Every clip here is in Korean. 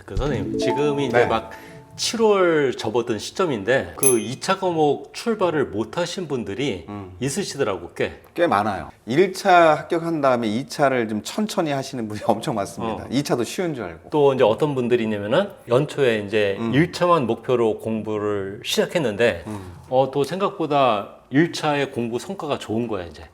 그 선생님 지금이 이제 네. 막 7월 접어든 시점인데 그 2차 과목 출발을 못 하신 분들이 있으시더라고 꽤 많아요. 1차 합격한 다음에 2차를 좀 천천히 하시는 분이 엄청 많습니다. 2차도 쉬운 줄 알고. 또 이제 어떤 분들이냐면은 연초에 이제 1차만 목표로 공부를 시작했는데 또 생각보다 1차의 공부 성과가 좋은 거야 이제.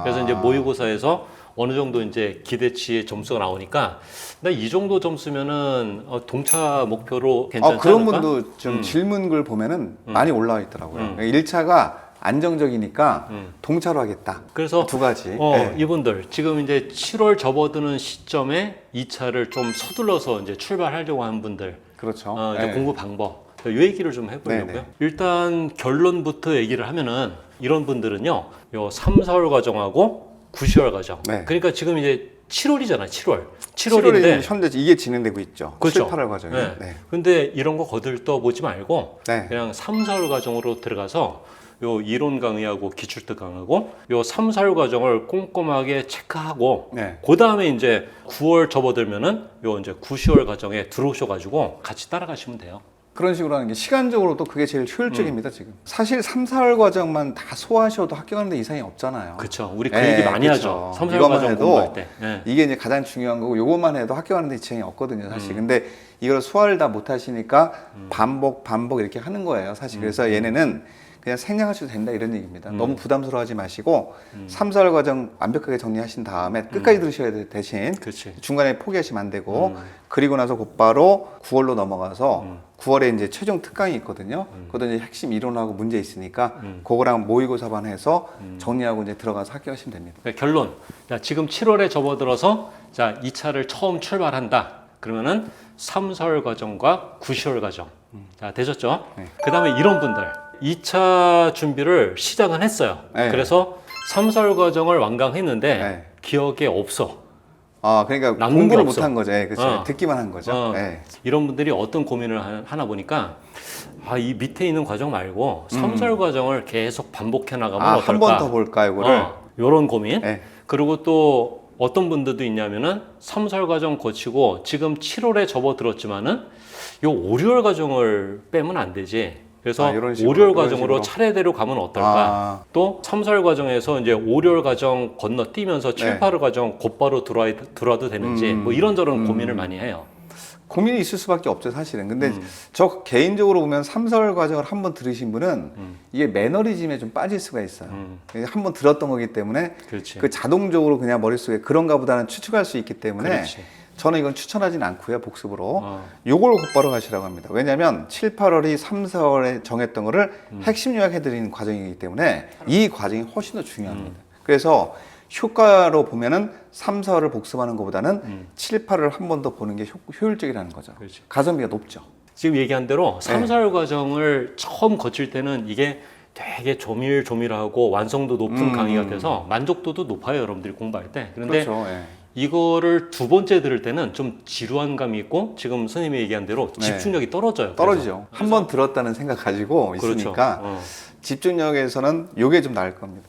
그래서 이제 모의고사에서 어느 정도 이제 기대치의 점수가 나오니까 나 이 정도 점수면은 동차 목표로 괜찮지 그런 않을까? 분도 좀 질문글 보면은 많이 올라와 있더라고요. 1차가 안정적이니까 동차로 하겠다. 그래서 두 가지. 이분들 지금 이제 7월 접어드는 시점에 2차를 좀 서둘러서 이제 출발하려고 하는 분들 그렇죠. 이제 공부 방법 이 얘기를 좀 해보려고요. 네네. 일단 결론부터 얘기를 하면은 이런 분들은요, 요 3, 4월 과정하고 9, 10월 과정. 네. 그러니까 지금 이제 7월이잖아, 7월. 7월에 7월인데 현재 이게 진행되고 있죠. 그렇죠. 7, 8월 과정이. 네. 네. 근데 이런 거 거들떠 보지 말고 네. 그냥 3, 4월 과정으로 들어가서 요 이론 강의하고 기출특 강의하고 요 3, 4월 과정을 꼼꼼하게 체크하고 네. 그 다음에 이제 9월 접어들면은 요 이제 9, 10월 과정에 들어오셔가지고 같이 따라가시면 돼요. 그런 식으로 하는 게 시간적으로도 그게 제일 효율적입니다, 지금. 사실 3, 4월 과정만 다 소화하셔도 합격하는 데 이상이 없잖아요. 그렇죠. 우리 그 얘기 많이 그쵸. 하죠. 3, 4월 이것만 과정 해도 공부할 때. 네. 이게 이제 가장 중요한 거고, 요것만 해도 합격하는 데 이상이 없거든요, 사실. 근데 이걸 소화를 다 못 하시니까 반복 이렇게 하는 거예요, 사실. 그래서 얘네는 그냥 생략하셔도 된다 이런 얘기입니다. 너무 부담스러워하지 마시고 3, 4월 과정 완벽하게 정리하신 다음에 끝까지 들으셔야 돼. 대신 그렇지. 중간에 포기하시면 안 되고 그리고 나서 곧바로 9월로 넘어가서 9월에 이제 최종 특강이 있거든요. 그것도 이제 핵심 이론하고 문제 있으니까 그거랑 모의고사반 해서 정리하고 이제 들어가서 합격하시면 됩니다. 그러니까 결론. 자, 지금 7월에 접어들어서 자, 2차를 처음 출발한다. 그러면은 3, 4월 과정과 9, 10월 과정. 자, 되셨죠? 네. 그다음에 이런 분들 2차 준비를 시작은 했어요. 네. 그래서 3, 4월 과정을 완강했는데 네. 기억에 없어. 그러니까 남는 공부를 게 없어. 못한 거죠. 그렇죠. 어. 듣기만 한 거죠. 네. 이런 분들이 어떤 고민을 하나 보니까 이 밑에 있는 과정 말고 3, 4월 과정을 계속 반복해 나가면 어떨까? 한 번 더 볼까 이거를. 요런 고민. 네. 그리고 또 어떤 분들도 있냐면은 3, 4월 과정 거치고 지금 7월에 접어들었지만은 요 5, 6월 과정을 빼면 안 되지. 그래서 이런 5, 식으로, 6월 이런 과정으로 식으로. 차례대로 가면 어떨까? 또 3, 4월 과정에서 이제 5, 6월 과정 건너뛰면서 7, 네. 8월 과정 곧바로 들어와도 되는지 뭐 이런저런 고민을 많이 해요. 고민이 있을 수밖에 없죠, 사실은. 근데 저 개인적으로 보면 3, 4월 과정을 한번 들으신 분은 이게 매너리즘에 좀 빠질 수가 있어요. 한번 들었던 거기 때문에 그렇지. 그 자동적으로 그냥 머릿속에 그런가 보다는 추측할 수 있기 때문에 그렇지. 저는 이건 추천하진 않고요, 복습으로. 요걸 곧바로 가시라고 합니다. 왜냐하면 7, 8월이 3, 4월에 정했던 거를 핵심 요약해드리는 과정이기 때문에 이 과정이 훨씬 더 중요합니다. 그래서 효과로 보면은 3, 4월을 복습하는 것보다는 7, 8월을 한 번 더 보는 게 효율적이라는 거죠. 그렇지. 가성비가 높죠. 지금 얘기한 대로 3, 네. 4월 과정을 처음 거칠 때는 이게 되게 조밀조밀하고 완성도 높은 강의가 돼서 만족도도 높아요, 여러분들이 공부할 때. 그런데 그렇죠. 예. 이거를 두 번째 들을 때는 좀 지루한 감이 있고 지금 선생님이 얘기한 대로 집중력이 떨어져요. 떨어지죠. 한 번 들었다는 생각 가지고 그래서. 있으니까 그렇죠. 집중력에서는 요게 좀 나을 겁니다.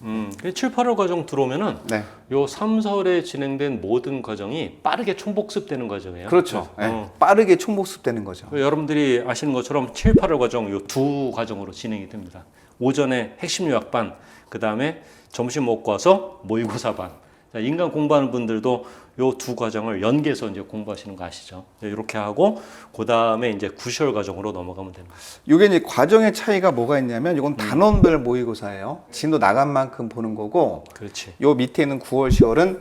7, 8월 과정 들어오면은 네. 요 3, 4월에 진행된 모든 과정이 빠르게 총복습되는 과정이에요. 그렇죠. 그래서, 예. 빠르게 총복습되는 거죠. 여러분들이 아시는 것처럼 7, 8월 과정 요 두 과정으로 진행이 됩니다. 오전에 핵심 요약반, 그 다음에 점심 먹고 와서 모의고사반. 자, 인간 공부하는 분들도 요 두 과정을 연계해서 이제 공부하시는 거 아시죠? 이렇게 하고 그 다음에 이제 9, 10월 과정으로 넘어가면 됩니다. 요게 이제 과정의 차이가 뭐가 있냐면 이건 단원별 모의고사예요. 진도 나간 만큼 보는 거고 그렇지. 요 밑에 있는 9월, 10월은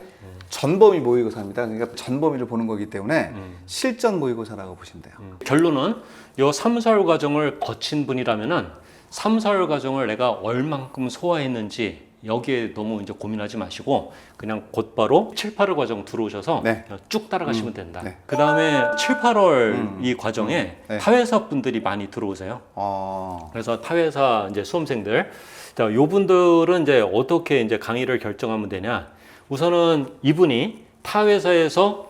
전범위 모의고사입니다. 그러니까 전범위를 보는 거기 때문에 실전 모의고사라고 보시면 돼요. 결론은 요 3, 4월 과정을 거친 분이라면은 3, 4월 과정을 내가 얼만큼 소화했는지 여기에 너무 이제 고민하지 마시고 그냥 곧바로 7, 8월 과정 들어오셔서 네. 그냥 쭉 따라가시면 된다. 네. 그 다음에 7, 8월 이 과정에 네. 타회사 분들이 많이 들어오세요. 그래서 타회사 이제 수험생들, 자, 요 분들은 이제 어떻게 이제 강의를 결정하면 되냐? 우선은 이분이 타회사에서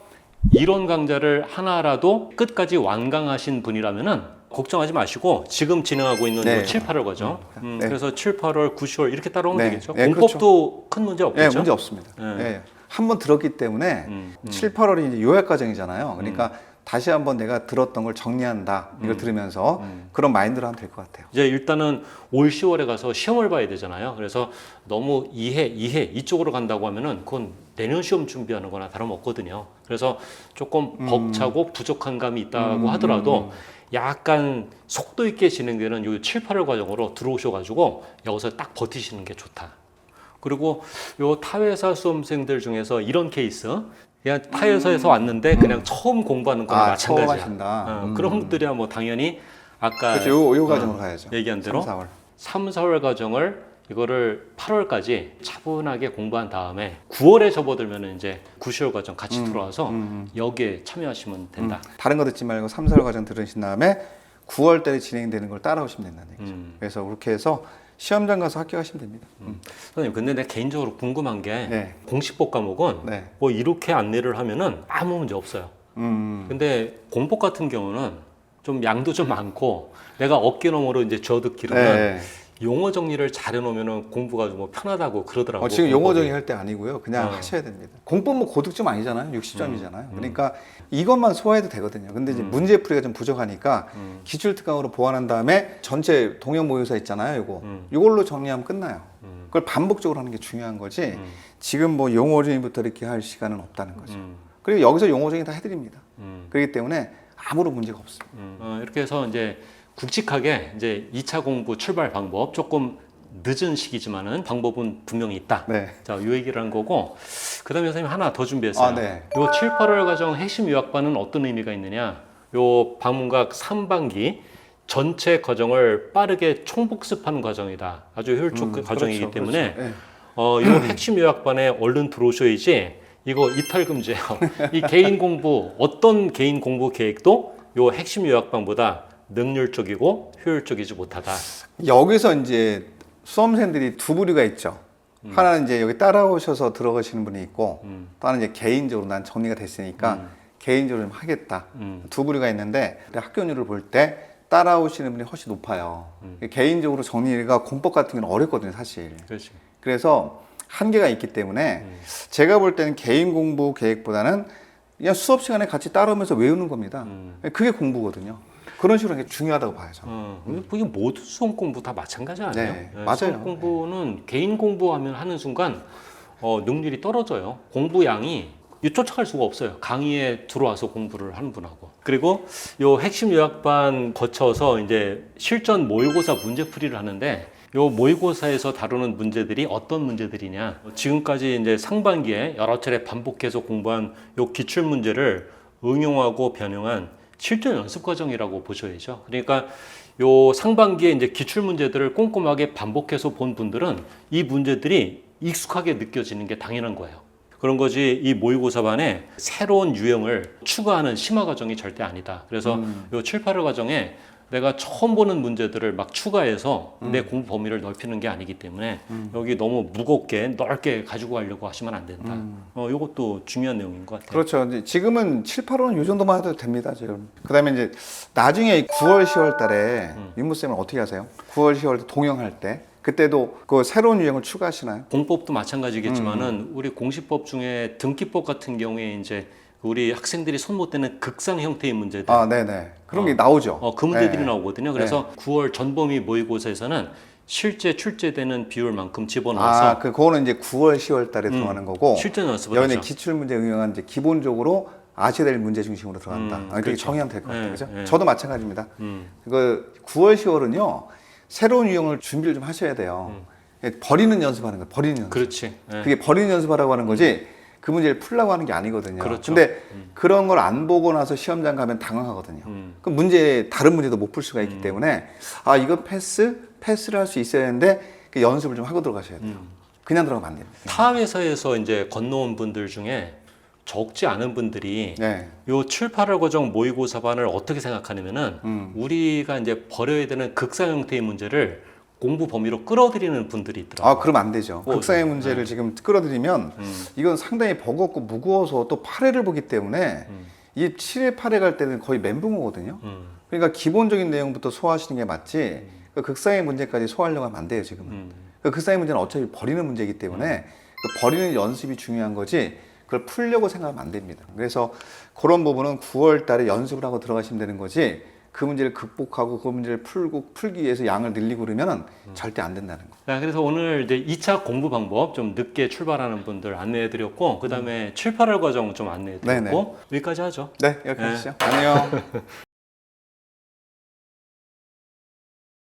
이론 강좌를 하나라도 끝까지 완강하신 분이라면은 걱정하지 마시고 지금 진행하고 있는 네. 7, 8월 과정. 네. 그래서 7, 8월, 9, 10월 이렇게 따라오면 네. 되겠죠. 네, 공법도 큰 문제 없겠죠. 네, 문제 없습니다. 네. 네. 한 번 들었기 때문에 7, 8월이 이제 요약 과정이잖아요. 그러니까 다시 한번 내가 들었던 걸 정리한다. 이걸 들으면서 그런 마인드로 하면 될 것 같아요. 이제 일단은 올 10월에 가서 시험을 봐야 되잖아요. 그래서 너무 이해 이쪽으로 간다고 하면은 그건 내년 시험 준비하는 거나 다름없거든요. 그래서 조금 벅차고 부족한 감이 있다고 하더라도 약간 속도 있게 진행되는 요 7, 8월 과정으로 들어오셔가지고 여기서 딱 버티시는 게 좋다. 그리고 요 타회사 수험생들 중에서 이런 케이스, 그냥 타회사에서 왔는데 그냥 처음 공부하는 거나 처음 마찬가지야. 하신다. 그런 것들이야 뭐 당연히 아까 그렇죠. 요 과정으로 가야죠. 얘기한 대로 3, 4월. 3, 4월 과정을 이거를 8월까지 차분하게 공부한 다음에 9월에 접어들면 이제 9, 10월 과정 같이 들어와서 여기에 참여하시면 된다. 다른 거 듣지 말고 3, 4월 과정 들으신 다음에 9월 달에 진행되는 걸 따라오시면 된다는 얘기죠. 그래서 그렇게 해서 시험장 가서 합격하시면 됩니다. 선생님, 근데 내가 개인적으로 궁금한 게 네. 공시법 과목은 네. 뭐 이렇게 안내를 하면은 아무 문제 없어요. 근데 공법 같은 경우는 좀 양도 좀 많고 내가 어깨 너머로 이제 쥐어듣기로는 네. 용어 정리를 잘 해놓으면 공부가 좀 뭐 편하다고 그러더라고요. 지금 용어 공법이. 정의할 때 아니고요. 그냥 하셔야 됩니다. 공법 뭐 고득점 아니잖아요. 60점이잖아요. 그러니까 이것만 소화해도 되거든요. 근데 이제 문제풀이가 좀 부족하니까 기출특강으로 보완한 다음에 전체 동형 모의고사 있잖아요. 이걸로 정리하면 끝나요. 그걸 반복적으로 하는 게 중요한 거지. 지금 뭐 용어 정의부터 이렇게 할 시간은 없다는 거죠. 그리고 여기서 용어 정의 다 해드립니다. 그렇기 때문에 아무런 문제가 없습니다. 이렇게 해서 이제 굵직하게 이제 2차 공부 출발 방법, 조금 늦은 시기지만은 방법은 분명히 있다. 네. 자, 요 얘기를 한 거고, 그 다음에 선생님 하나 더 준비했어요. 네. 요 7, 8월 과정 핵심 요약반은 어떤 의미가 있느냐? 요 방문각 3반기 전체 과정을 빠르게 총복습하는 과정이다. 아주 효율적 과정이기 그렇죠, 때문에 그렇죠. 요 핵심 요약반에 얼른 들어오셔야지. 이거 이탈 금지예요. 이 개인 공부, 어떤 개인 공부 계획도 요 핵심 요약반보다 능률적이고 효율적이지 못하다. 여기서 이제 수험생들이 두 부류가 있죠. 하나는 이제 여기 따라오셔서 들어가시는 분이 있고, 또 하나는 이제 개인적으로 난 정리가 됐으니까 개인적으로 좀 하겠다. 두 부류가 있는데 학교률을 볼 때 따라오시는 분이 훨씬 높아요. 개인적으로 정리가 공법 같은 건 어렵거든요, 사실. 그렇지. 그래서 한계가 있기 때문에 제가 볼 때는 개인 공부 계획보다는 그냥 수업 시간에 같이 따라오면서 외우는 겁니다. 그게 공부거든요. 그런 식으로 하는 게 중요하다고 봐요, 저는. 이게 모든 수험 공부 다 마찬가지 아니에요? 네, 맞아요. 수험 공부는 개인 공부하면 하는 순간 능률이 떨어져요. 공부량이 쫓아갈 수가 없어요. 강의에 들어와서 공부를 하는 분하고. 그리고 요 핵심 요약반 거쳐서 이제 실전 모의고사 문제풀이를 하는데, 요 모의고사에서 다루는 문제들이 어떤 문제들이냐? 지금까지 이제 상반기에 여러 차례 반복해서 공부한 요 기출 문제를 응용하고 변형한 실전 연습 과정이라고 보셔야죠. 그러니까 요 상반기에 이제 기출 문제들을 꼼꼼하게 반복해서 본 분들은 이 문제들이 익숙하게 느껴지는 게 당연한 거예요. 그런 거지, 이 모의고사반에 새로운 유형을 추가하는 심화 과정이 절대 아니다. 그래서 요 7, 8월 과정에 내가 처음 보는 문제들을 막 추가해서 내 공부 범위를 넓히는 게 아니기 때문에 여기 너무 무겁게 넓게 가지고 가려고 하시면 안 된다. 이것도 중요한 내용인 것 같아요. 그렇죠. 이제 지금은 7, 8월은 이 정도만 해도 됩니다, 지금. 그 다음에 이제 나중에 9월, 10월 달에 윤무쌤은 어떻게 하세요? 9월, 10월 때 동영할 때. 그때도 그 새로운 유형을 추가하시나요? 공법도 마찬가지겠지만은 우리 공시법 중에 등기법 같은 경우에 이제 우리 학생들이 손 못 대는 극상 형태의 문제들. 네네. 그런 게 나오죠. 그 문제들이 네. 나오거든요. 그래서 9월 전범위 모의고사에서는 실제 출제되는 비율만큼 집어넣어서 그거는 이제 9월, 10월 달에 들어가는 거고. 실전 연습을 여기 하죠. 기출 문제 응용한 이제 기본적으로 아셔야 될 문제 중심으로 들어간다. 이렇게 그렇죠. 정의하면 될 것 같아요. 네, 그죠? 네. 저도 마찬가지입니다. 그 9월, 10월은요, 새로운 유형을 준비를 좀 하셔야 돼요. 버리는 연습하는 거예요. 버리는 연습. 그렇지. 네. 그게 버리는 연습하라고 하는 거지, 그 문제를 풀라고 하는 게 아니거든요. 그렇죠. 근데 그런 걸 안 보고 나서 시험장 가면 당황하거든요. 그 문제, 다른 문제도 못 풀 수가 있기 때문에, 이건 패스를 할 수 있어야 하는데, 그 연습을 좀 하고 들어가셔야 돼요. 그냥 들어가면 안 됩니다. 타 회사에서 이제 건너온 분들 중에 적지 않은 분들이 네. 요 7, 8월 과정 모의고사반을 어떻게 생각하냐면은 우리가 이제 버려야 되는 극상 형태의 문제를 공부 범위로 끌어들이는 분들이 있더라고요. 그러면 안 되죠. 극상의 문제를 지금 끌어들이면 이건 상당히 버겁고 무거워서 또 8회를 보기 때문에 이 7회, 8회 갈 때는 거의 멘붕 오거든요. 그러니까 기본적인 내용부터 소화하시는 게 맞지, 그 극상의 문제까지 소화하려고 하면 안 돼요, 지금은. 그 극상의 문제는 어차피 버리는 문제이기 때문에 그 버리는 연습이 중요한 거지, 그걸 풀려고 생각하면 안 됩니다. 그래서 그런 부분은 9월 달에 연습을 하고 들어가시면 되는 거지, 그 문제를 극복하고 그 문제를 풀기 위해서 양을 늘리고 그러면은 절대 안 된다는 거. 자, 그래서 오늘 이제 2차 공부 방법 좀 늦게 출발하는 분들 안내해 드렸고, 그 다음에 7, 8월 과정 좀 안내해 드렸고, 네네. 여기까지 하죠. 네, 여기 하시죠. 안녕.